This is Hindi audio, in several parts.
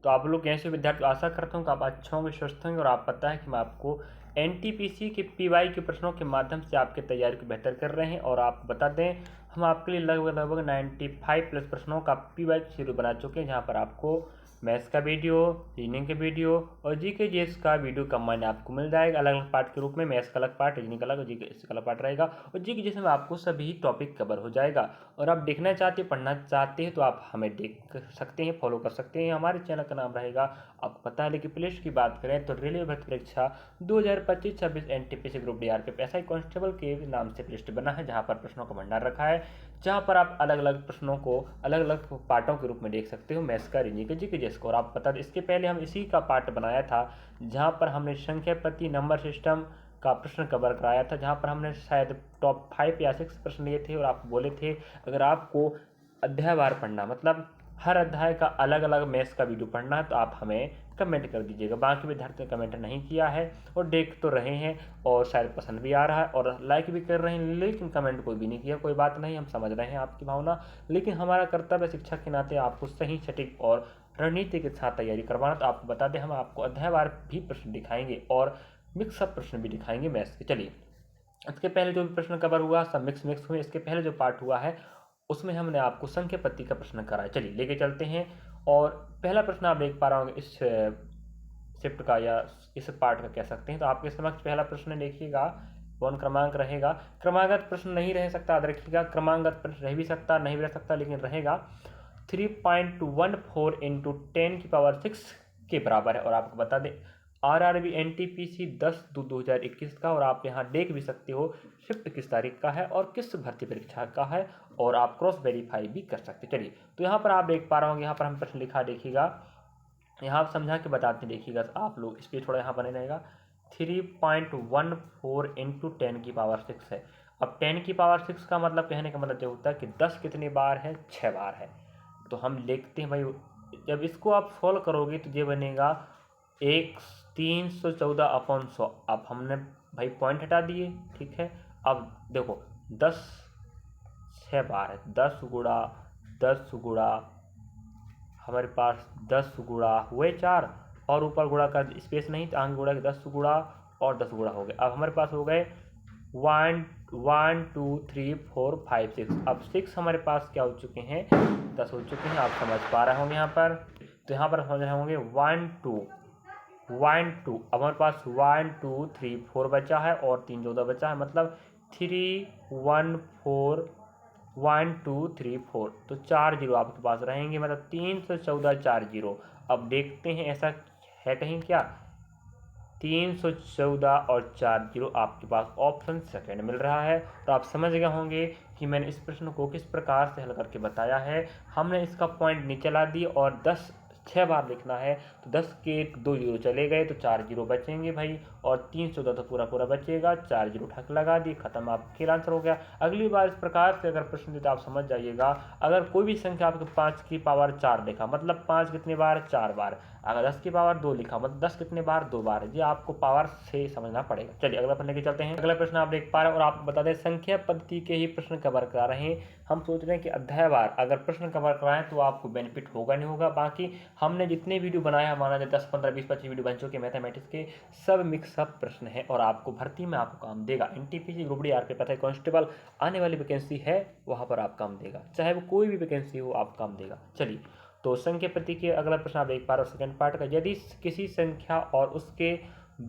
तो आप लोग कैसे विद्यार्थी, आशा करता हूँ कि आप अच्छे होंगे, स्वस्थ होंगे। और आप पता है कि मैं आपको एनटीपीसी के पीवाई के प्रश्नों के माध्यम से आपके तैयारी को बेहतर कर रहे हैं। और आप बता दें, हम आपके लिए लगभग 95 प्लस प्रश्नों का पीवाई सीरीज बना चुके हैं, जहाँ पर आपको मैथ्स का वीडियो, रीजनिंग के वीडियो और जीके जीएस का वीडियो कंबाइन आपको मिल जाएगा अलग अलग पार्ट के रूप में। मैथ्स का अलग पार्ट, रीजनिंग का अलग, जीके का अलग पार्ट रहेगा और जीके जिसमें आपको सभी टॉपिक कवर हो जाएगा। और आप देखना चाहते हैं, पढ़ना चाहते हैं तो आप हमें देख सकते हैं, फॉलो कर सकते हैं। हमारे चैनल का नाम रहेगा, आपको पता है। लेकिन प्लेलिस्ट की बात करें तो रेलवे भर्ती परीक्षा 2025-26 NTPC group D RPF SI constable के नाम से प्लेलिस्ट बना है, जहाँ पर प्रश्नों का भंडार रखा है, जहाँ पर आप अलग अलग प्रश्नों को अलग अलग पार्टों के रूप में देख सकते हो, मैथ्स का, रीजनिंग का, जीके जीएस को। और आप बता दें, इसके पहले हम इसी का पार्ट बनाया था, जहाँ पर हमने संख्या पति नंबर सिस्टम का प्रश्न कवर कराया था, जहाँ पर हमने शायद टॉप 5 या 6 प्रश्न लिए थे। और आप बोले थे अगर आपको अध्यायवार पढ़ना, मतलब हर अध्याय का अलग अलग मैथ्स का वीडियो पढ़ना है, तो आप हमें कमेंट कर दीजिएगा। बाकी विद्यार्थी ने कमेंट नहीं किया है और देख तो रहे हैं और शायद पसंद भी आ रहा है और लाइक भी कर रहे हैं, लेकिन कमेंट कोई भी नहीं किया। कोई बात नहीं, हम समझ रहे हैं आपकी भावना, लेकिन हमारा कर्तव्य शिक्षक के नाते आपको सही, सटीक और रणनीति के साथ तैयारी करवाना। तो आपको बता दें, हम आपको अध्यायवार भी प्रश्न दिखाएंगे और मिक्सअप प्रश्न भी दिखाएंगे मैथ्स के। चलिए, इसके पहले जो भी प्रश्न कवर हुआ सब मिक्स हुए। इसके पहले जो पार्ट हुआ है उसमें हमने आपको संख्या पत्ती का प्रश्न कराया। चलिए लेके चलते हैं। और पहला प्रश्न आप देख पा रहे होंगे इस शिफ्ट का या इस पार्ट का कह सकते हैं। तो आपके समक्ष पहला प्रश्न देखिएगा, 1 क्रमांक रहेगा। क्रमागत प्रश्न नहीं रह सकता, याद रखिएगा। क्रमागत प्रश्न रह भी सकता, नहीं भी रह सकता, लेकिन रहेगा। 3.14 इंटू 10⁻6 के बराबर है। और आपको बता दें, आरआरबी एनटीपीसी 10/2/2021 का। और आप यहाँ देख भी सकते हो शिफ्ट किस तारीख का है और किस भर्ती परीक्षा का है, और आप क्रॉस वेरीफाई भी कर सकते हैं। चलिए, तो यहाँ पर आप देख पा रहे होंगे, यहाँ पर हम प्रश्न लिखा, देखिएगा, यहाँ आप समझा के बताते हैं, देखिएगा आप लोग, इस पर थोड़ा यहाँ बने रहेगा। 3.14 इंटू 10⁻6 है। अब 10⁻6 का मतलब, कहने का मतलब ये होता है कि 10 कितनी बार है, 6 बार है। तो हम देखते हैं भाई, जब इसको आप सॉल्व करोगे तो ये बनेगा 314/100। अब हमने भाई पॉइंट हटा दिए, ठीक है। अब देखो 10 6 बार है, 10 गुणा 10 गुणा हमारे पास 10 गुणा हुए 4, और ऊपर गुणा का स्पेस नहीं, तो आगे गुणा 10 गुणा और 10 गुणा हो गए। अब हमारे पास हो गए 1 1 2 3 4 5 6। अब 6 हमारे पास क्या हो चुके हैं, 10 हो चुके हैं। आप समझ पा रहे होंगे यहाँ पर। तो यहाँ पर समझ रहे होंगे 1 2 1 2। अब हमारे पास 1 2 3 4 बचा है और 3 14 बचा है, मतलब 3 1 4 1 2 3 4। तो 4 जीरो आपके पास रहेंगे, मतलब 314 4 जीरो। अब देखते हैं ऐसा है कहीं क्या, 314 और 4 जीरो आपके पास ऑप्शन सेकंड मिल रहा है। तो आप समझ गए होंगे कि मैंने इस प्रश्न को किस प्रकार से हल करके बताया है। हमने इसका पॉइंट नीचे ला दिए और 10 6 बार लिखना है, तो 10 के 2 जीरो चले गए तो 4 जीरो बचेंगे भाई, और 314 तो पूरा पूरा बचेगा, 4 जीरो ठक लगा दी, खत्म, आपका आंसर हो गया। अगली बार इस प्रकार से अगर प्रश्न देता आप समझ जाइएगा, अगर कोई भी संख्या आपके 5⁻4 लिखा, मतलब 5 कितने बार, 4 बार। अगर 10⁻2 लिखा, मतलब 10 कितने बार, 2 बार। ये आपको पावर से समझना पड़ेगा। चलिए अगला प्रश्न लेके चलते हैं। अगला प्रश्न आप देख पा रहे हैं, और आपको बता दें संख्या पद्धति के ही प्रश्न कवर करा रहे हैं। हम सोच रहे हैं कि अध्यायवार अगर प्रश्न कवर कराएं तो आपको बेनिफिट होगा नहीं होगा। बाकी हमने जितने वीडियो बनाया, माना जाए 10 15 20 25 वीडियो बन चुके मैथमेटिक्स के, सब मिक्सअप प्रश्न है और आपको भर्ती में आपको काम देगा। NTPC group D RPF SI constable आने वाली वैकेंसी है, वहाँ पर आप काम देगा, चाहे वो कोई भी वैकेंसी हो, आप काम देगा। चलिए, तो संख्या पद्धति के अगला प्रश्न आप देख पा रहे हो सेकंड पार्ट का। यदि किसी संख्या और उसके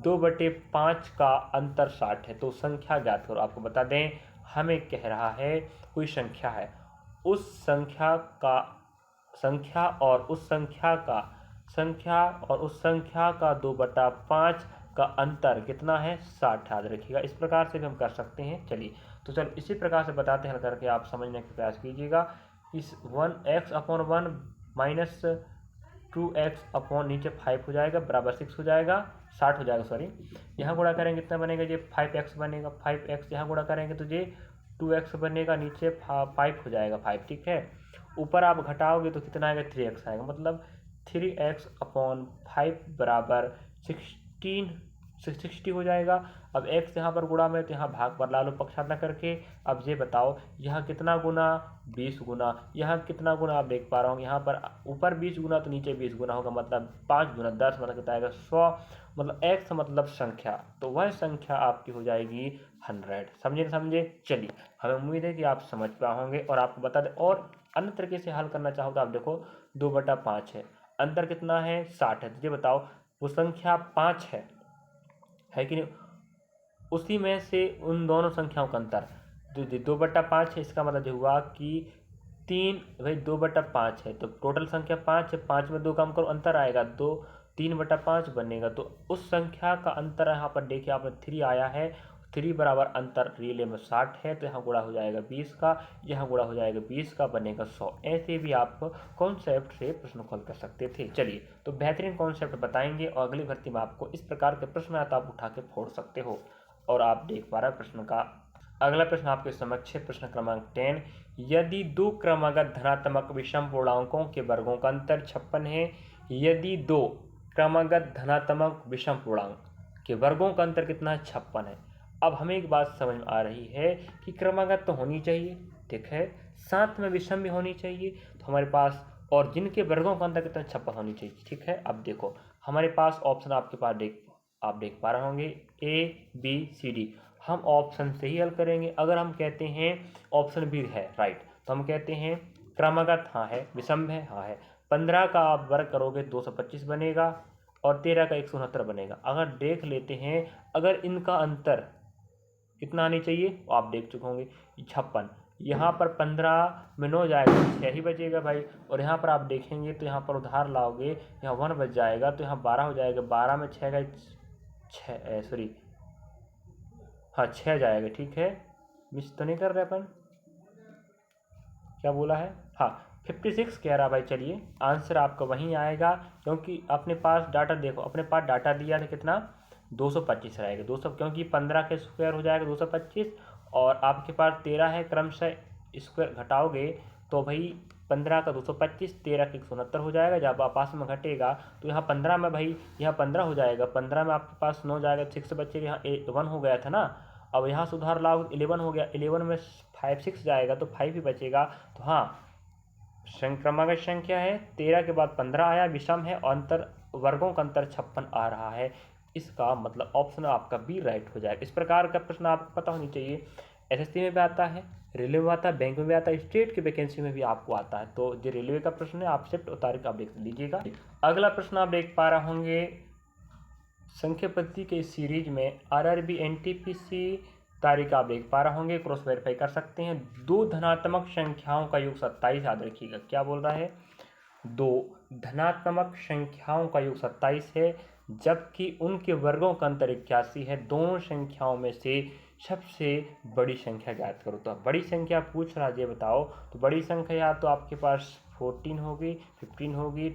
2/5 का अंतर 60 है तो संख्या ज्ञात करो। आपको बता दें, हमें कह रहा है कोई संख्या है, उस संख्या का संख्या और उस संख्या का 2/5 का अंतर कितना है, 60। याद रखिएगा, इस प्रकार से भी हम कर सकते हैं। चलिए, तो चलो इसी प्रकार से बताते हैं, करके आप समझने का प्रयास कीजिएगा। इस 1x/1 माइनस 2x अपॉन नीचे 5 हो जाएगा, बराबर 6 हो जाएगा, 60 हो जाएगा, सॉरी। यहाँ गुणा करेंगे कितना बनेगा, ये 5x बनेगा, 5x यहाँ गुणा करेंगे तो ये 2x बनेगा, नीचे 5 हो जाएगा, 5, ठीक है। ऊपर आप घटाओगे तो कितना आएगा, 3x आएगा, मतलब 3x/5 बराबर 16 60 हो जाएगा। अब x यहाँ पर गुणा में तो यहाँ भाग पर ला लो पक्षांतर करके। अब ये बताओ यहाँ कितना गुना, 20 गुना, यहाँ कितना गुना आप देख पा रहे हो, यहाँ पर ऊपर 20 गुना तो नीचे 20 गुना होगा, मतलब 5 गुना 10 मतलब कितना आएगा 100, मतलब x मतलब संख्या, तो वह संख्या आपकी हो जाएगी 100। समझे समझे? चलिए, हमें उम्मीद है कि आप समझ पाए होंगे। और आपको बता दें, और अन्य तरीके से हल करना चाहो तो आप देखो 2/5 है, अंतर कितना है 60 है, तो ये बताओ वो संख्या 5 है कि नहीं, उसी में से उन दोनों संख्याओं का अंतर जो 2/5 है, इसका मतलब हुआ कि 3, भाई 2/5 है तो टोटल संख्या 5 है, 5 में 2 कम करो अंतर आएगा 2, 3/5 बनेगा, तो उस संख्या का अंतर यहाँ पर देखिए आपने 3 आया है, 3 बराबर अंतर रियल में 60 है, तो यहाँ गुणा हो जाएगा 20 का, यहाँ गुणा हो जाएगा 20 का, बनेगा 100। ऐसे भी आप कॉन्सेप्ट से प्रश्न हल कर सकते थे। चलिए, तो बेहतरीन कॉन्सेप्ट बताएंगे और अगली भर्ती में आपको इस प्रकार के प्रश्न आए तो आप उठा के फोड़ सकते हो। और आप देख पा रहे हैं प्रश्न का अगला प्रश्न आपके समक्ष है, प्रश्न क्रमांक 10। यदि दो क्रमागत धनात्मक विषम पूर्णांकों के वर्गों का अंतर 56 है, यदि दो क्रमागत धनात्मक विषम पूर्णांक के वर्गों का अंतर कितना है 56 है। अब हमें एक बात समझ में आ रही है कि क्रमागत तो होनी चाहिए, ठीक है, साथ में विषम भी होनी चाहिए, तो हमारे पास और जिनके वर्गों का अंतर कितना 56 होनी चाहिए, ठीक है। अब देखो हमारे पास ऑप्शन आपके पास आप देख पा रहे होंगे ABCD, हम ऑप्शन से ही हल करेंगे। अगर हम कहते हैं ऑप्शन बी है राइट, तो हम कहते हैं क्रमागत हाँ है, विषम है हाँ है, 15 का आप वर्ग करोगे 225 बनेगा और 13 का 169 बनेगा। अगर देख लेते हैं अगर इनका अंतर कितना आनी चाहिए, आप देख चुके होंगे 56, यहाँ पर 15 में 9 जाएगा 6 ही बचेगा भाई, और यहाँ पर आप देखेंगे तो यहाँ पर उधार लाओगे, यहाँ 1 बच जाएगा तो यहाँ 12 हो जाएगा, 12 में 6 का 6 जाएगा, ठीक है, मिस तो नहीं कर रहे अपन, क्या बोला है, हाँ 56 कह रहा भाई। चलिए आंसर आपका वहीं आएगा, क्योंकि अपने पास डाटा देखो, अपने पास डाटा दिया था कितना 225 रहेगा, 200, क्योंकि 15 के स्क्वायर हो जाएगा 225 और आपके पास 13 है, क्रमशः स्क्वायर घटाओगे तो भाई 15 का 225, 13 का 169 हो जाएगा। जब आपस में घटेगा तो यहाँ 15 में भाई यहाँ 15 हो जाएगा, 15 में आपके पास 9 जाएगा, 6 बचेगा, यहाँ 1 हो गया था ना, अब यहाँ सुधार लाओ 11 हो गया, 11 में 5 6 जाएगा तो 5 ही बचेगा। तो हाँ क्रमागत संख्या है, 13 के बाद 15 आया, विषम है और अंतर वर्गों का अंतर 56 आ रहा है, इसका मतलब ऑप्शन आपका बी राइट हो जाएगा। इस प्रकार का प्रश्न आपको पता होनी चाहिए, एसएससी में भी आता है, रेलवे में आता है, बैंक में भी आता है, स्टेट की वैकेंसी में भी आपको आता है। तो जो रेलवे का प्रश्न है आप शिफ्ट और तारीख आप देख लीजिएगा। अगला प्रश्न आप देख पा रहे होंगे संख्या पद्धति के सीरीज में आरआरबी एनटीपीसी तारीख आप देख पा रहे होंगे, क्रॉस वेरीफाई कर सकते हैं। दो धनात्मक संख्याओं का योग 27, याद रखिएगा क्या बोल रहा है, दो धनात्मक संख्याओं का योग 27 है जबकि उनके वर्गों का अंतर 81 है। दोनों संख्याओं में से सबसे बड़ी संख्या ज्ञात करो। तो बड़ी संख्या पूछ रहा है, ये बताओ, तो बड़ी संख्या या तो आपके पास 14 होगी, 15 होगी,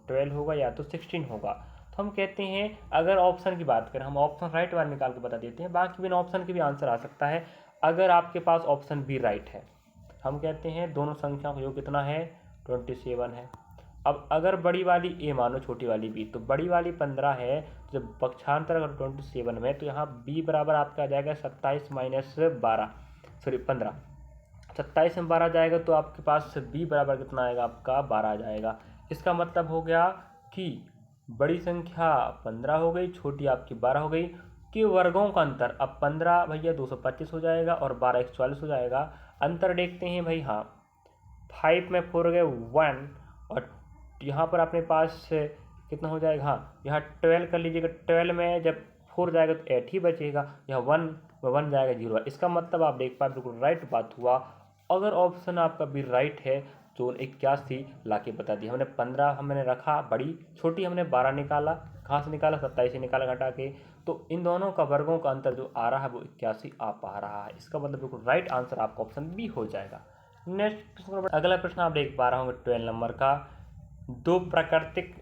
12 होगा या तो 16 होगा। तो हम कहते हैं अगर ऑप्शन की बात करें, हम ऑप्शन राइट वाला निकाल के बता देते हैं, बाकी बिना ऑप्शन के भी आंसर आ सकता है। अगर आपके पास ऑप्शन बी राइट है, हम कहते हैं दोनों संख्याओं का योग कितना है 27 है। अब अगर बड़ी वाली ए मानो छोटी वाली बी, तो बड़ी वाली 15 है, जब पक्षांतर अगर 27 में, तो यहाँ बी बराबर आपका आ जाएगा 27 माइनस 12, सॉरी 15, 27 में 12 जाएगा तो आपके पास बी बराबर कितना आएगा आपका 12 आ जाएगा। इसका मतलब हो गया कि बड़ी संख्या 15 हो गई, छोटी आपकी 12 हो गई, कि वर्गों का अंतर अब 15 भैया 225 हो जाएगा और 12 144 हो जाएगा। अंतर देखते हैं भाई, हाँ 5 में 4 हो गए 1, और यहाँ पर अपने पास कितना हो जाएगा, हाँ यहाँ 12 कर लीजिएगा, 12 में जब 4 जाएगा तो 8 ही बचेगा, यहाँ 1 में 1 जाएगा 0। इसका मतलब आप देख पाए बिल्कुल राइट बात हुआ। अगर ऑप्शन आपका भी राइट है तो 81 ला के बता दिया हमने, 15 हमने रखा बड़ी, छोटी हमने 12 निकाला, कहाँ से निकाला 27 से निकाला घटा के, तो इन दोनों का वर्गों का अंतर जो आ रहा है वो 81 आ पा रहा है। इसका मतलब बिल्कुल राइट आंसर आपका ऑप्शन बी हो जाएगा। नेक्स्ट प्रश्न, अगला प्रश्न आप देख पा रहे होंगे 12 नंबर का, दो प्राकृतिक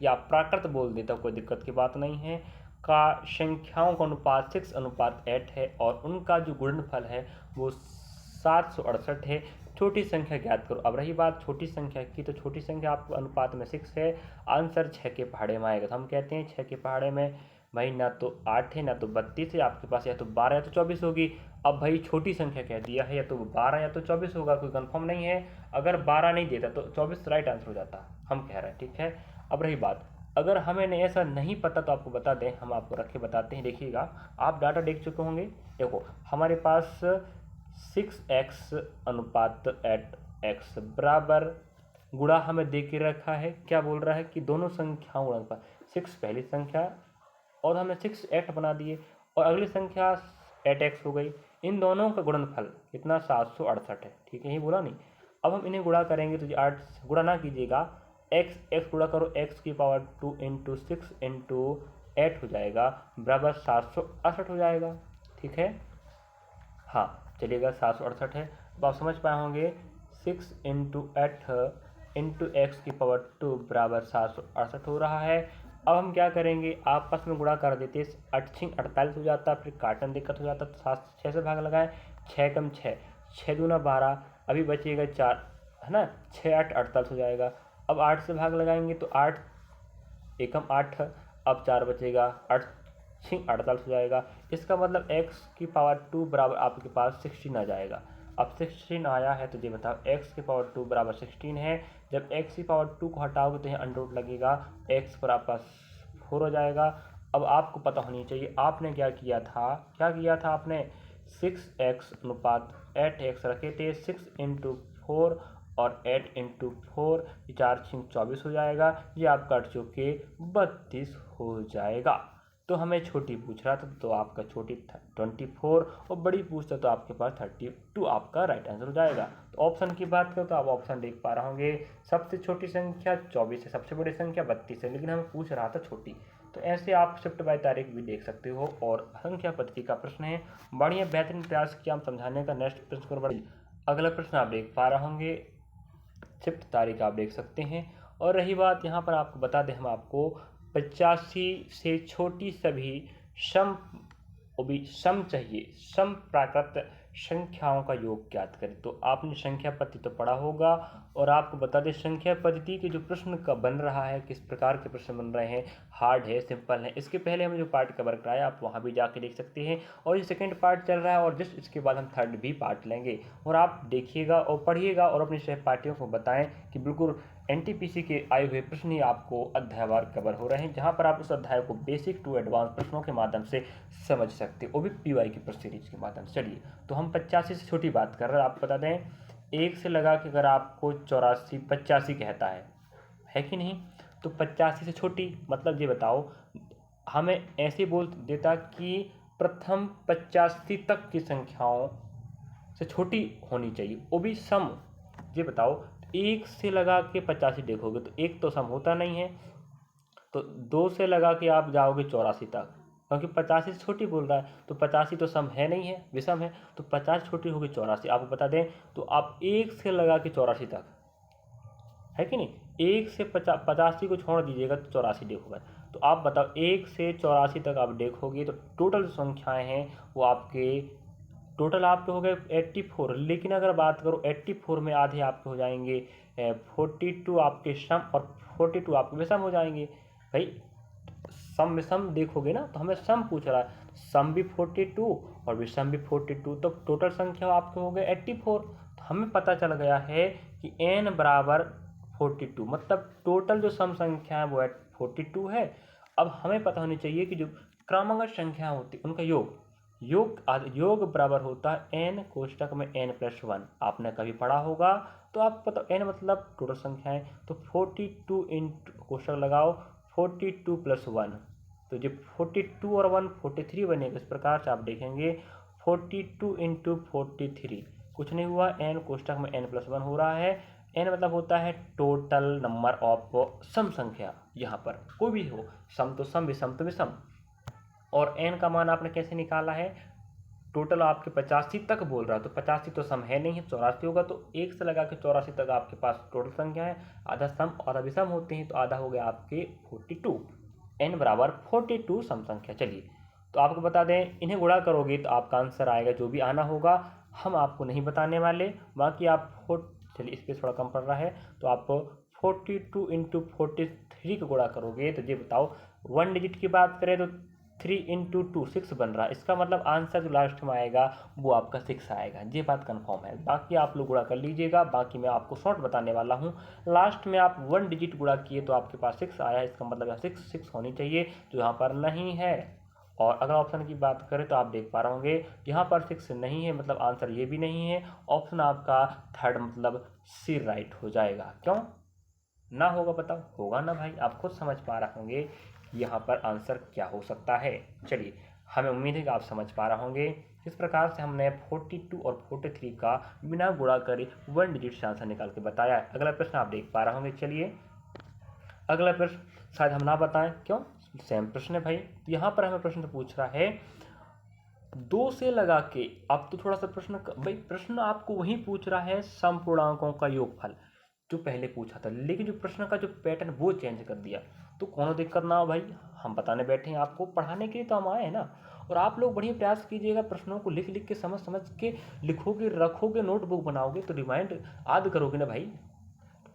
या प्राकृत बोल देता कोई दिक्कत की बात नहीं है, का संख्याओं का अनुपात 6:8 है और उनका जो गुणनफल है वो 768 है। छोटी संख्या ज्ञात करो। अब रही बात छोटी संख्या की, तो छोटी संख्या आपको अनुपात में 6 है, आंसर 6 के पहाड़े में आएगा। तो हम कहते हैं 6 के पहाड़े में भाई ना तो 8 है ना तो 32 है, आपके पास या तो 12 या तो 24 होगी। अब भाई छोटी संख्या कह दिया है, या तो 12 या तो 24 होगा, कोई कंफर्म नहीं है। अगर 12 नहीं देता तो 24 राइट आंसर हो जाता, हम कह रहे हैं, ठीक है। अब रही बात, अगर हमें ऐसा नहीं पता तो आपको बता दें, हम आपको रख के बताते हैं। देखिएगा, आप डाटा देख चुके होंगे। देखो हमारे पास 6x अनुपात 8x बराबर गुणा हमें दे के रखा है। क्या बोल रहा है कि दोनों संख्याओं गुणनफल 6 पहली संख्या और हमें 6 8 बना दिए, और अगली संख्या 8x हो गई। इन दोनों का गुणनफल कितना 768 है, ठीक है, यही बोला नहीं। अब हम इन्हें गुणा करेंगे तो 8 गुणा ना कीजिएगा, x गुणा करो, x की पावर 2 इंटू 6 इंटू 8 हो जाएगा बराबर 768 हो जाएगा, ठीक है। हाँ चलिएगा, 768 है। अब आप समझ पाए होंगे 6 इंटू 8 इंटू एक्स की पावर 2 बराबर 768 हो रहा है। अब हम क्या करेंगे, आपस में गुणा कर देते, 8 6 48 हो जाता, फिर काटन दिक्कत हो जाता, तो 7 6 से भाग लगाएं, 6 कम 6 6 दूना 12, अभी बचेगा 4, है ना, 6 8 48 हो जाएगा। अब 8 से भाग लगाएंगे तो 8 एकम 8, अब 4 बचेगा, 8 6 48 हो जाएगा। इसका मतलब x की पावर 2 बराबर आपके पास 16 आ जाएगा। अब 16 आया है तो ये बताओ x की पावर 2 बराबर 16 है। जब x की पावर 2 को हटाओगे तो यहाँ अंडर रूट लगेगा, x पर आपका 4 हो जाएगा। अब आपको पता होनी चाहिए आपने क्या किया था आपने 6x अनुपात 8x रखे थे, 6 इंटू 4 और 8 इंटू 4, 4 6 24 हो जाएगा। ये आपका 8 चौके 32 हो जाएगा। तो हमें छोटी पूछ रहा था तो आपका छोटी 24 और बड़ी पूछता तो आपके पास 32 आपका राइट आंसर हो जाएगा। तो ऑप्शन की बात करें तो आप ऑप्शन देख पा रहे होंगे, सबसे छोटी संख्या 24 है, सबसे बड़ी संख्या 32 है, लेकिन हमें पूछ रहा था छोटी। तो ऐसे आप शिफ्ट बाय तारीख भी देख सकते हो। और संख्या पद्धति का प्रश्न है, बढ़िया बेहतरीन प्रयास किया हम समझाने का। नेक्स्ट प्रश्न को बढ़िए, अगला प्रश्न आप देख पा रहे होंगे, शिफ्ट तारीख आप देख सकते हैं। और रही बात यहाँ पर आपको बता दें, हम आपको 85 से छोटी सभी सम चाहिए, सम प्राकृत संख्याओं का योग ज्ञात करें। तो आपने संख्या पद्धति तो पढ़ा होगा, और आपको बता दें संख्या पद्धति के जो प्रश्न का बन रहा है, किस प्रकार के प्रश्न बन रहे हैं, हार्ड है सिंपल है, इसके पहले हमें जो पार्ट कवर कराया आप वहाँ भी जाके देख सकते हैं। और ये सेकंड पार्ट चल रहा है, और जस्ट इसके बाद हम थर्ड भी पार्ट लेंगे। और आप देखिएगा और पढ़िएगा और अपने सहपाठियों को बताएं कि बिल्कुल एनटीपीसी के आए हुए प्रश्न ही आपको अध्यायवार कवर हो रहे हैं, जहां पर आप उस अध्याय को बेसिक टू एडवांस प्रश्नों के माध्यम से समझ सकते हो, वो भी पीवाई की प्रश्न सीरीज के माध्यम से। चलिए, तो हम 85 से छोटी बात कर रहे हैं। आपको बता दें, एक से लगा के अगर आपको 84 85 कहता है कि नहीं, तो 85 से छोटी मतलब ये बताओ, हमें ऐसे बोल देता कि प्रथम 85 तक की संख्याओं से छोटी होनी चाहिए, वो भी सम। ये बताओ, एक से लगा के 85 देखोगे तो एक तो सम होता नहीं है, तो 2 से लगा के आप जाओगे 84 तक, क्योंकि 85 से छोटी बोल रहा है, तो 85 तो सम है नहीं है, विषम है, तो 50 छोटी होगी 84। आपको बता दें, तो आप 1 से लगा के 84 तक, है कि नहीं, 1 से 85 को छोड़ दीजिएगा तो 84 देखोगे। तो आप बताओ 1 से 84 तक आप देखोगे तो टोटल संख्याएं हैं वो आपके टोटल आपके हो गए 84। लेकिन अगर बात करो 84 में आधे आपके हो जाएंगे 42 आपके सम और 42 आपके विषम हो जाएंगे। भाई सम विषम देखोगे ना, तो हमें सम पूछ रहा है, सम भी 42 और विषम भी 42, तो टोटल संख्या आपके हो गए 84। तो हमें पता चल गया है कि n बराबर 42, मतलब टोटल जो सम संख्या है वो 42 है। अब हमें पता होनी चाहिए कि जो क्रमांक संख्या होती है उनका योग बराबर होता है n कोष्टक में n+1। आपने कभी पढ़ा होगा, तो आप पता n मतलब टोटल संख्या है, तो 42 इंटू कोष्टक लगाओ 42 + 1, तो जो 42 और 1 43 बनेगा। इस प्रकार से आप देखेंगे 42 इंटू 43, कुछ नहीं हुआ, n कोष्टक में n+1 हो रहा है। n मतलब होता है टोटल नंबर ऑफ सम संख्या, यहाँ पर कोई भी हो, सम तो सम, विषम तो विषम। और n का मान आपने कैसे निकाला है, टोटल आपके 85 तक बोल रहा है, तो 85 तो सम है नहीं है, 84 होगा, तो 1 से लगा के 84 तक आपके पास टोटल संख्या है, आधा सम आधा विषम होते हैं, तो आधा हो गया आपके 42, n बराबर 42 सम संख्या। चलिए, तो आपको बता दें, इन्हें गुणा करोगे तो आपका आंसर आएगा जो भी आना होगा। हम आपको नहीं बताने वाले। बाकी आप चलिए इस पर थोड़ा कम पड़ रहा है, तो आप 42 इंटू 43 को गुणा करोगे तो ये बताओ 1 डिजिट की बात करें तो 3 इंटू 2 6 बन रहा है। इसका मतलब आंसर जो लास्ट में आएगा वो आपका 6 आएगा, ये बात कंफर्म है। बाकी आप लोग गुणा कर लीजिएगा। बाकी मैं आपको शॉर्ट बताने वाला हूँ। लास्ट में आप 1 डिजिट गुणा किए तो आपके पास 6 आया, इसका मतलब यहाँ 6 होनी चाहिए जो यहाँ पर नहीं है। और अगर ऑप्शन की बात करें तो आप देख पा रहे होंगे यहाँ पर 6 नहीं है, मतलब आंसर ये भी नहीं है। ऑप्शन आपका थर्ड मतलब सी राइट हो जाएगा। क्यों ना होगा बताओ? होगा ना भाई, आप खुद समझ पा रहे होंगे यहाँ पर आंसर क्या हो सकता है। चलिए, हमें उम्मीद है कि आप समझ पा रहे होंगे। इस प्रकार से हमने 42 और 43 का बिना गुणा करे 1 डिजिट से आंसर निकाल के बताया है। अगला प्रश्न आप देख पा रहे होंगे। चलिए, अगला प्रश्न शायद हम ना बताएं, क्यों? सेम प्रश्न है भाई। यहाँ पर हमें प्रश्न पूछ रहा है 2 से लगा के, अब तो थोड़ा सा प्रश्न आपको वही पूछ रहा है समपूर्णांकों का योगफल जो पहले पूछा था, लेकिन जो प्रश्न का जो पैटर्न वो चेंज कर दिया। तो कोनो दिक्कत ना हो भाई, हम बताने बैठे हैं आपको, पढ़ाने के लिए तो हम आए हैं ना। और आप लोग बढ़िया प्रयास कीजिएगा, प्रश्नों को लिख लिख के समझ समझ के लिखोगे, रखोगे, नोटबुक बनाओगे तो रिमाइंड याद करोगे ना भाई,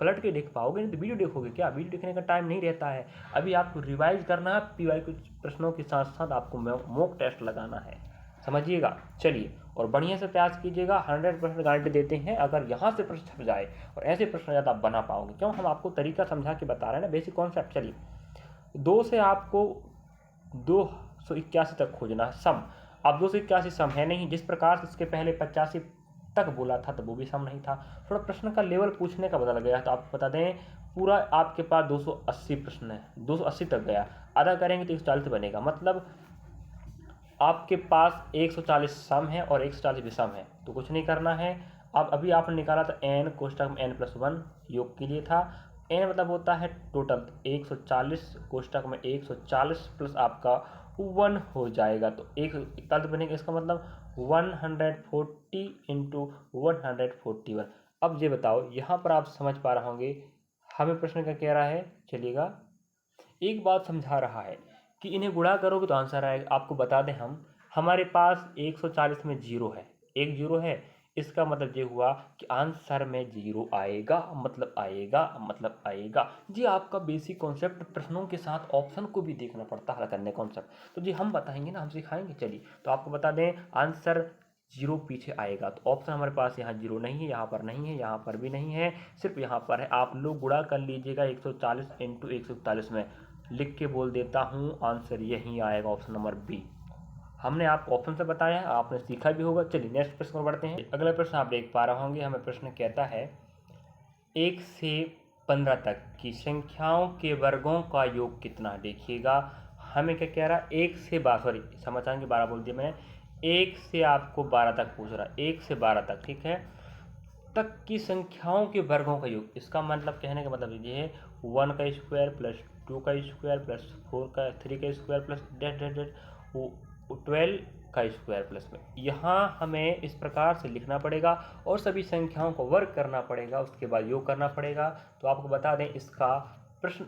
पलट के देख पाओगे। नहीं तो वीडियो देखोगे क्या? वीडियो देखने का टाइम नहीं रहता है। अभी आपको रिवाइज करना है, पीवाई के प्रश्नों के साथ साथ आपको मॉक टेस्ट लगाना है, समझिएगा। चलिए, और बढ़िया से प्रयास कीजिएगा। 100% गारंटी देते हैं अगर यहाँ से प्रश्न छप जाए और ऐसे प्रश्न ज़्यादा आप बना पाओगे। क्यों? हम आपको तरीका समझा के बता रहे हैं ना, बेसिक कॉन्सेप्ट। चलिए, 2 से आपको 281 तक खोजना है सम। अब 281 सम है नहीं, जिस प्रकार से इसके पहले 85 तक बोला था तो वो भी सम नहीं था। थोड़ा प्रश्न का लेवल पूछने का बदल गया। तो आपको बता दें, पूरा आपके पास 280 प्रश्न है, 280 तक गया। आधा करेंगे तो 140 बनेगा, मतलब आपके पास 140 सम है और 140 विषम है। तो कुछ नहीं करना है। अब अभी आपने निकाला था n कोष्टक में n+1 योग के लिए था। n मतलब होता है टोटल 140, कोष्टक में 140 प्लस आपका 1 हो जाएगा तो 141 बनेगा। इसका मतलब 140 इंटू 141। अब ये बताओ, यहाँ पर आप समझ पा रहे होंगे हमें प्रश्न का कह रहा है। चलिएगा, एक बात समझा रहा है कि इन्हें गुणा करोगे तो आंसर आएगा। आपको बता दें, हमारे पास 140 में जीरो है, एक जीरो है। इसका मतलब ये हुआ कि आंसर में जीरो आएगा, मतलब आएगा, मतलब आएगा। जी आपका बेसिक कॉन्सेप्ट, प्रश्नों के साथ ऑप्शन को भी देखना पड़ता है हल करने कॉन्सेप्ट। तो जी हम बताएंगे ना, हम सिखाएंगे। चलिए, तो आपको बता दें आंसर जीरो पीछे आएगा। तो ऑप्शन हमारे पास यहाँ जीरो नहीं है, यहाँ पर नहीं है, यहाँ पर भी नहीं है, सिर्फ यहाँ पर है। आप लोग गुणा कर लीजिएगा 140 इंटू 141 में। लिख के बोल देता हूँ, आंसर यही आएगा, ऑप्शन नंबर बी। हमने आपको ऑप्शन से बताया है, आपने सीखा भी होगा। चलिए नेक्स्ट प्रश्न पर बढ़ते हैं। अगला प्रश्न आप देख पा रहे होंगे। हमें प्रश्न कहता है 1 से 15 तक की संख्याओं के वर्गों का योग कितना? देखिएगा, हमें क्या कह रहा है, 1 से 12, सॉरी समझाएंगे 12 बोल दिया मैंने, 1 से आपको 12 तक पूछ रहा है, 1 से 12 तक, ठीक है, तक की संख्याओं के वर्गों का योग। इसका मतलब, कहने का मतलब ये है 1 का स्क्वायर प्लस 2 का स्क्वायर प्लस 3 का स्क्वायर प्लस डेट डेट डेट 12 का स्क्वायर प्लस में। यहाँ हमें इस प्रकार से लिखना पड़ेगा और सभी संख्याओं को वर्ग करना पड़ेगा, उसके बाद योग करना पड़ेगा। तो आपको बता दें, इसका प्रश्न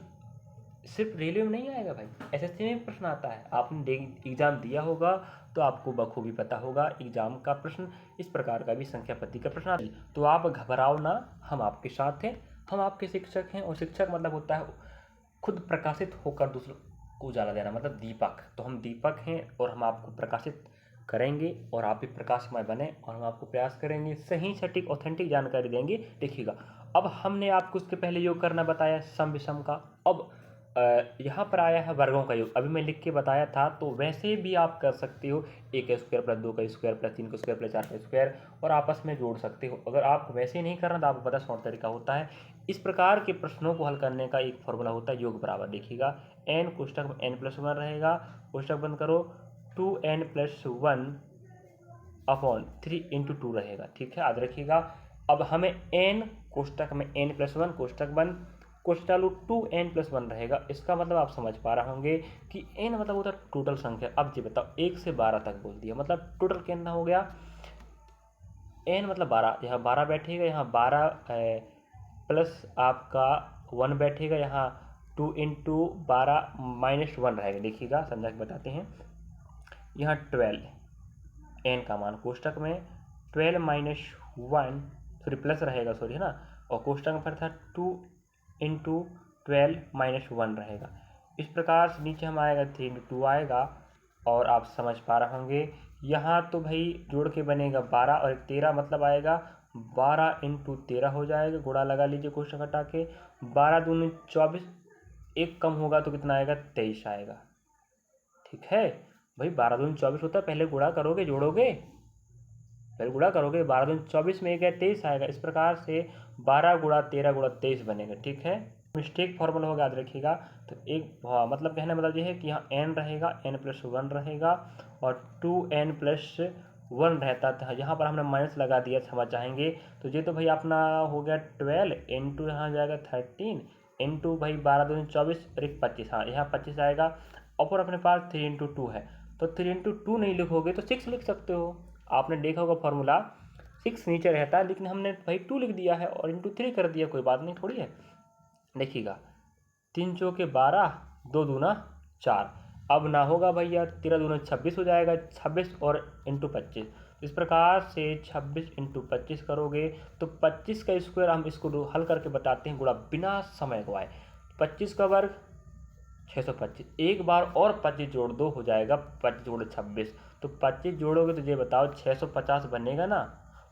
सिर्फ रेलवे में नहीं आएगा भाई, एसएससी में प्रश्न आता है। आपने एग्जाम दिया होगा तो आपको बखूबी पता होगा, एग्जाम का प्रश्न इस प्रकार का भी संख्या पद्धति का प्रश्न आता है। तो आप घबराओ ना, हम आपके साथ हैं, हम आपके शिक्षक हैं। और शिक्षक मतलब होता है खुद प्रकाशित होकर दूसरों को उजाला देना, मतलब दीपक। तो हम दीपक हैं और हम आपको प्रकाशित करेंगे और आप भी प्रकाशमय बने, और हम आपको प्रयास करेंगे सही सटीक ऑथेंटिक जानकारी देंगे। देखिएगा, अब हमने आपको उसके पहले योग करना बताया सम विषम का। अब यहाँ पर आया है वर्गों का योग। अभी मैं लिख के बताया था, तो वैसे भी आप कर सकते हो, 1 का स्क्वायर प्लस 2 का स्क्वायर प्लस 3 का स्क्वायर प्लस 4 का स्क्वायर, और आपस में जोड़ सकते हो। अगर आपको वैसे ही नहीं करना तो आपको पता शॉर्ट तरीका होता है। इस प्रकार के प्रश्नों को हल करने का एक फॉर्मूला होता है, योग बराबर। देखिएगा, n कोष्टक में n+1 रहेगा, कोष्टक बंद करो, 2n+1 अपॉन 3 इंटू 2 रहेगा, ठीक है, याद रखिएगा। अब हमें n कोष्टक में n+1 कोष्टक बंद, कोष्टक चालू 2n+1 रहेगा। इसका मतलब आप समझ पा रहे होंगे कि n मतलब होता है टोटल संख्या। अब जी बताओ, 1 से 12 तक बोल दिया, मतलब टोटल कितना हो गया, n मतलब 12, यहाँ 12 बैठेगा, यहाँ 12 प्लस आपका 1 बैठेगा, यहाँ 2 इंटू 12 -1 रहेगा। देखिएगा, समझा के बताते हैं। यहाँ 12 n का मान कोष्टक में 12 माइनस 1 सॉरी प्लस रहेगा सॉरी है ना, और कोष्टक में फिर था 2 इंटू 12 माइनस 1 रहेगा। इस प्रकार से नीचे हम आएगा 3 इंटू 2 आएगा, और आप समझ पा रहे होंगे यहाँ तो भाई जोड़ के बनेगा 12 और 13 मतलब आएगा 12 इंटू 13 हो जाएगा, गुणा लगा लीजिए कोष्टक हटा के, 12 दूनी 24, एक कम होगा तो कितना आएगा 23 आएगा। ठीक है भाई, 12 दूनी 24 होता है, पहले गुणा करोगे जोड़ोगे, पहले गुणा करोगे, 12 दूनी 24 में एक है 23 आएगा। इस प्रकार से 12 गुणा 13 गुणा 23 बनेगा। ठीक है, मिस्टेक फॉर्मूला होगा याद रखिएगा। तो एक मतलब कहने मतलब ये है कि यहाँ n रहेगा, n+1 रहेगा और 2n + 1 रहता था, यहाँ पर हमने माइनस लगा दिया, क्षमा चाहेंगे। तो ये तो भाई अपना हो गया 12 इंटू यहाँ जाएगा 13 इंटू भाई 12 दूनी 24 और 25, हाँ यहाँ 25 आएगा। और अपने पास 3 इंटू 2 है, तो 3 इंटू 2 नहीं लिखोगे तो 6 लिख सकते हो। आपने देखा होगा फॉर्मूला 6 नीचे रहता है, लेकिन हमने भाई 2 लिख दिया है और इंटू 3 कर दिया, कोई बात नहीं थोड़ी है। देखिएगा 3 चौके 12, 2 दूना 4, अब ना होगा भैया 13 दूना 26 हो जाएगा, 26 और इंटू 25। इस प्रकार से 26 इंटू 25 करोगे तो 25 का स्क्वायर, हम इसको हल करके बताते हैं गुणा बिना समय गवाए। 25 का वर्ग 625, एक बार और 25 जोड़ दो हो जाएगा 25 जोड़ 26, तो 25 जोड़ोगे तो ये बताओ 650 बनेगा ना।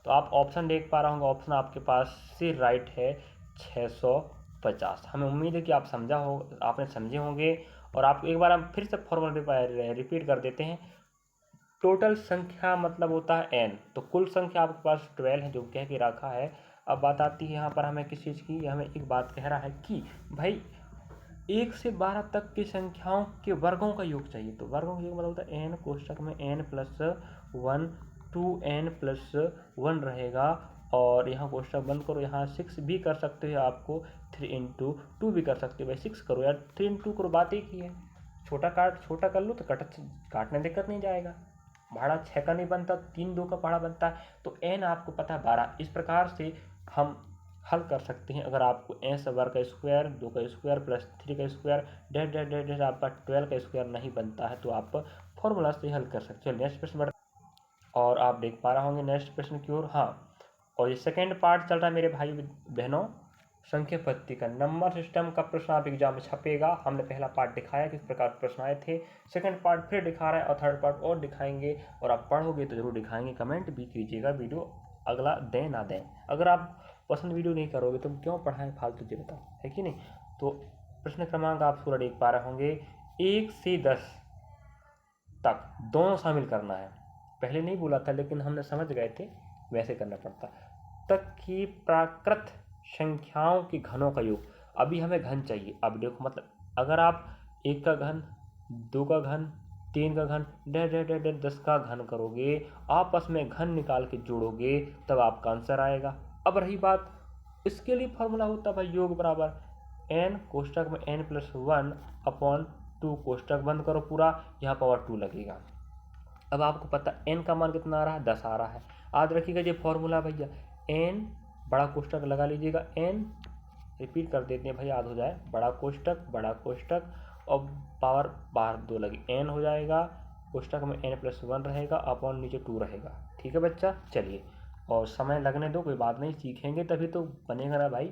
तो आप ऑप्शन देख पा रहा होंगे, ऑप्शन आपके पास से राइट है 650। हमें उम्मीद है कि आप आपने समझे होंगे। और आपको एक बार हम फिर से फॉर्मूला रिपीट कर देते हैं। टोटल संख्या मतलब होता है n, तो कुल संख्या आपके पास 12 है जो कह के रखा है। अब बात आती है यहाँ पर हमें किस चीज़ की, हमें एक बात कह रहा है कि भाई 1 से 12 तक की संख्याओं के वर्गों का योग चाहिए। तो वर्गों का योग मतलब होता है n, कोष्टक में n+1 2n+1 रहेगा, और यहाँ कोष्टक बंद करो, यहाँ 6 भी कर सकते हो, आपको 3 इंटू 2 भी कर सकते हो। भाई 6 करो यार, 3 इंटू करो, बात एक ही है। छोटा कर लो तो काटने दिक्कत नहीं जाएगा। भाड़ा 6 का नहीं बनता, 3 2 का भाड़ा बनता है। तो n आपको पता है 12। इस प्रकार से हम हल कर सकते हैं। अगर आपको s वर्ग का स्क्वायर 2 का स्क्वायर प्लस 3 का स्क्वायर डेढ़ डेढ़ डेढ़ डेढ़ आपका 12 का स्क्वायर नहीं बनता है, तो आप फॉर्मूला से हल कर सकते हो। नेक्स्ट प्रश्न और आप देख पा रहे होंगे नेक्स्ट प्रश्न की ओर। हाँ, और ये सेकेंड पार्ट चल रहा है मेरे भाई बहनों, संख्या पद्धति का नंबर सिस्टम का प्रश्न आप एग्जाम में छपेगा। हमने पहला पार्ट दिखाया किस प्रकार प्रश्न आए थे, सेकंड पार्ट फिर दिखा रहा है और थर्ड पार्ट और दिखाएंगे। और आप पढ़ोगे तो जरूर दिखाएंगे, कमेंट भी कीजिएगा वीडियो अगला दें ना दें। अगर आप पसंद वीडियो नहीं करोगे तो क्यों पढ़ाएं फालतू, ये बताओ, है कि नहीं। तो प्रश्न क्रमांक आप पूरा देख पा रहे होंगे। 1 से 10 तक दोनों शामिल करना है, पहले नहीं बोला था लेकिन हमने समझ गए थे, वैसे करना पड़ता। तक की प्राकृत संख्याओं के घनों का योग, अभी हमें घन चाहिए। अब देखो मतलब अगर आप 1 का घन 2 का घन 3 का घन डेढ़ डेढ़ डेढ़ डेढ़ 10 का घन करोगे, आपस में घन निकाल के जोड़ोगे, तब आपका आंसर आएगा। अब रही बात, इसके लिए फॉर्मूला होता है भाई योग बराबर n, कोष्टक में n+1 अपॉन 2, कोष्टक बंद करो पूरा, यहाँ पावर 2 लगेगा। अब आपको पता n का मान कितना आ रहा है, 10 आ रहा है। याद रखिएगा ये फॉर्मूला भैया, n बड़ा कोष्टक लगा लीजिएगा, n रिपीट कर देते हैं भाई याद हो जाए, बड़ा कोष्टक और पावर बाहर 2 लगी, n हो जाएगा, कोष्टक में n+1 रहेगा अपॉन नीचे 2 रहेगा। ठीक है बच्चा, चलिए और समय लगने दो, कोई बात नहीं, सीखेंगे तभी तो बनेगा ना भाई,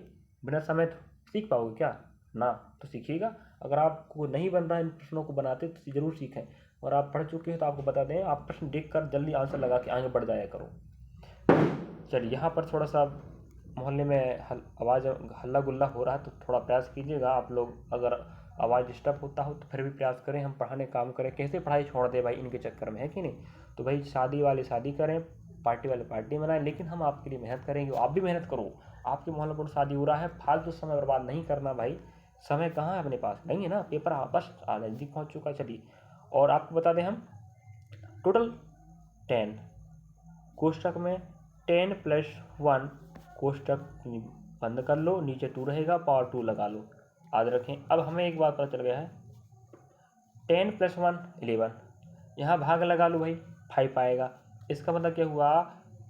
बिना समय सीख पाओगे क्या ना, तो सीखिएगा। अगर आपको नहीं बन रहा है इन प्रश्नों को बनाते तो ज़रूर सीखें, और आप पढ़ चुके हो तो आपको बता दें, आप प्रश्न देख कर जल्दी आंसर लगा के आगे बढ़ जाया करो। चलिए यहाँ पर थोड़ा सा मोहल्ले में आवाज़ हल्ला गुल्ला हो रहा है, तो थोड़ा प्रयास कीजिएगा आप लोग, अगर आवाज़ डिस्टर्ब होता हो तो फिर भी प्रयास करें, हम पढ़ाने काम करें, कैसे पढ़ाई छोड़ दे भाई इनके चक्कर में, है कि नहीं। तो भाई शादी वाले शादी करें, पार्टी वाले पार्टी मनाएं, लेकिन हम आपके लिए मेहनत करेंगे, आप भी मेहनत करो। आपके मोहल्ले पर शादी हो रहा है, फालतू समय बर्बाद नहीं करना भाई, समय कहाँ है अपने पास, नहीं है ना, पेपर बस नज़दीक पहुँच चुका। चलिए और आपको बता दें, हम टोटल 10, कोष्टक में 10+1, कोष्टक बंद कर लो, नीचे 2 रहेगा, पावर 2 लगा लो, याद रखें। अब हमें एक बात पता चल गया है, 10+1 11, यहाँ भाग लगा लो भाई, 5 आएगा। इसका मतलब क्या हुआ,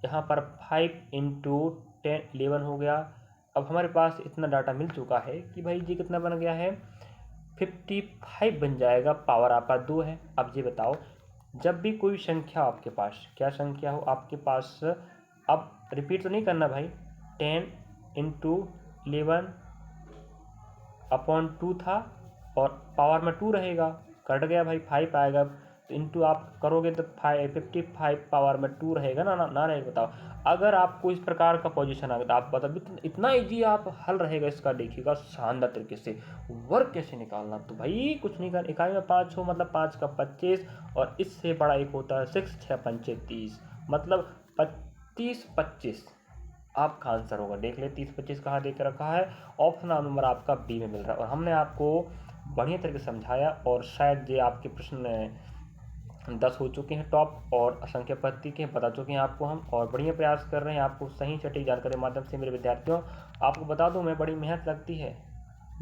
यहाँ पर 5 इंटू 10 11 हो गया। अब हमारे पास इतना डाटा मिल चुका है कि भाई जी कितना बन गया है, 55 बन जाएगा, पावर आपका 2 है। अब ये बताओ, जब भी कोई संख्या आपके पास, क्या संख्या हो आपके पास, अब रिपीट तो नहीं करना भाई, 10 इंटू 11/2 था और पावर में 2 रहेगा, कट गया भाई, 5 आएगा, तो इंटू आप करोगे तो 55 पावर में 2 रहेगा ना रहेगा, बताओ। अगर आपको इस प्रकार का पोजीशन आ गया तो आप बताओ, इतना ईजी आप हल रहेगा इसका, देखिएगा शानदार तरीके से वर्क कैसे निकालना। तो भाई कुछ नहीं कर, इकाई में 5 हो मतलब 5 का 25, और इससे बड़ा एक होता है 6 6 पंचे 30, मतलब 25 आपका आंसर होगा। देख ले 30-25 कहाँ दे के रखा है, ऑप्शन नंबर आपका बी में मिल रहा है। और हमने आपको बढ़िया तरीके से समझाया, और शायद ये आपके प्रश्न 10 हो चुके हैं टॉप, और असंख्य पद्धति के बता चुके हैं आपको हम, और बढ़िया प्रयास कर रहे हैं आपको सही सटीक जानकारी के माध्यम से। मेरे विद्यार्थियों, आपको बता दूं, मैं बड़ी मेहनत लगती है,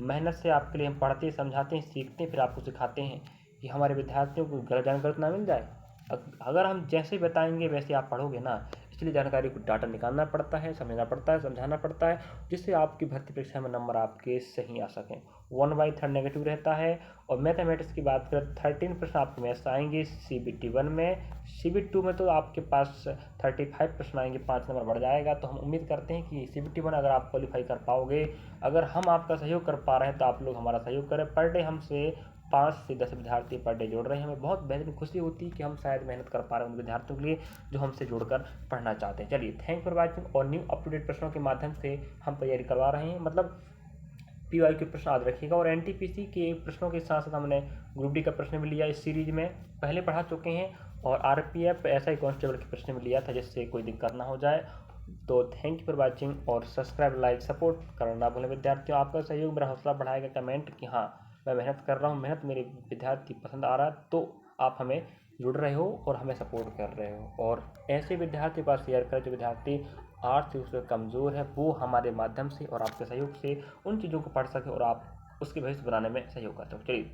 मेहनत से आपके लिए हम पढ़ते समझाते हैं, सीखते हैं, फिर आपको सिखाते हैं कि हमारे विद्यार्थियों को गलत जानकारी ना मिल जाए। अगर हम जैसे बताएंगे वैसे आप पढ़ोगे ना, इसलिए जानकारी को डाटा निकालना पड़ता है, समझना पड़ता है, समझाना पड़ता है, जिससे आपकी भर्ती परीक्षा में नंबर आपके सही आ सकें। 1/3 नेगेटिव रहता है। और मैथमेटिक्स की बात करें, 13 प्रश्न आपके मैथ्स आएंगे CBT 1 में, CBT 2 में तो आपके पास 35 प्रश्न आएंगे, 5 नंबर बढ़ जाएगा। तो हम उम्मीद करते हैं कि CBT 1 अगर आप क्वालिफाई कर पाओगे, अगर हम आपका सहयोग कर पा रहे हैं तो आप लोग हमारा सहयोग करें। पर डे हमसे 5 से 10 विद्यार्थी पर डे जुड़ रहे हैं, हमें बहुत बेहतरीन खुशी होती है कि हम शायद मेहनत कर पा रहे हैं उन विद्यार्थियों के लिए जो हमसे जुड़कर पढ़ना चाहते हैं। चलिए, थैंक फॉर वॉचिंग। और न्यू अप टू डेट प्रश्नों के माध्यम से हम तैयारी करवा रहे हैं, मतलब PY के प्रश्न याद रखिएगा। और NTPC के प्रश्नों के साथ साथ हमने ग्रुप डी का प्रश्न भी लिया, इस सीरीज में पहले पढ़ा चुके हैं, और RPF SI कांस्टेबल के प्रश्न भी लिया था, जिससे कोई दिक्कत ना हो जाए। तो थैंक यू फॉर वाचिंग, और सब्सक्राइब लाइक सपोर्ट करना ना भूलें विद्यार्थियों। आपका सहयोग मेरा हौसला बढ़ाएगा, कमेंट कि हाँ मैं मेहनत कर रहा हूँ, मेहनत मेरे विद्यार्थी पसंद आ रहा है, तो आप हमें जुड़ रहे हो और हमें सपोर्ट कर रहे हो। और ऐसे विद्यार्थी के पास शेयर करें जो विद्यार्थी आर्ट्स से उसमें कमज़ोर है, वो हमारे माध्यम से और आपके सहयोग से उन चीज़ों को पढ़ सके और आप उसके भविष्य बनाने में सहयोग करते हो। चलिए।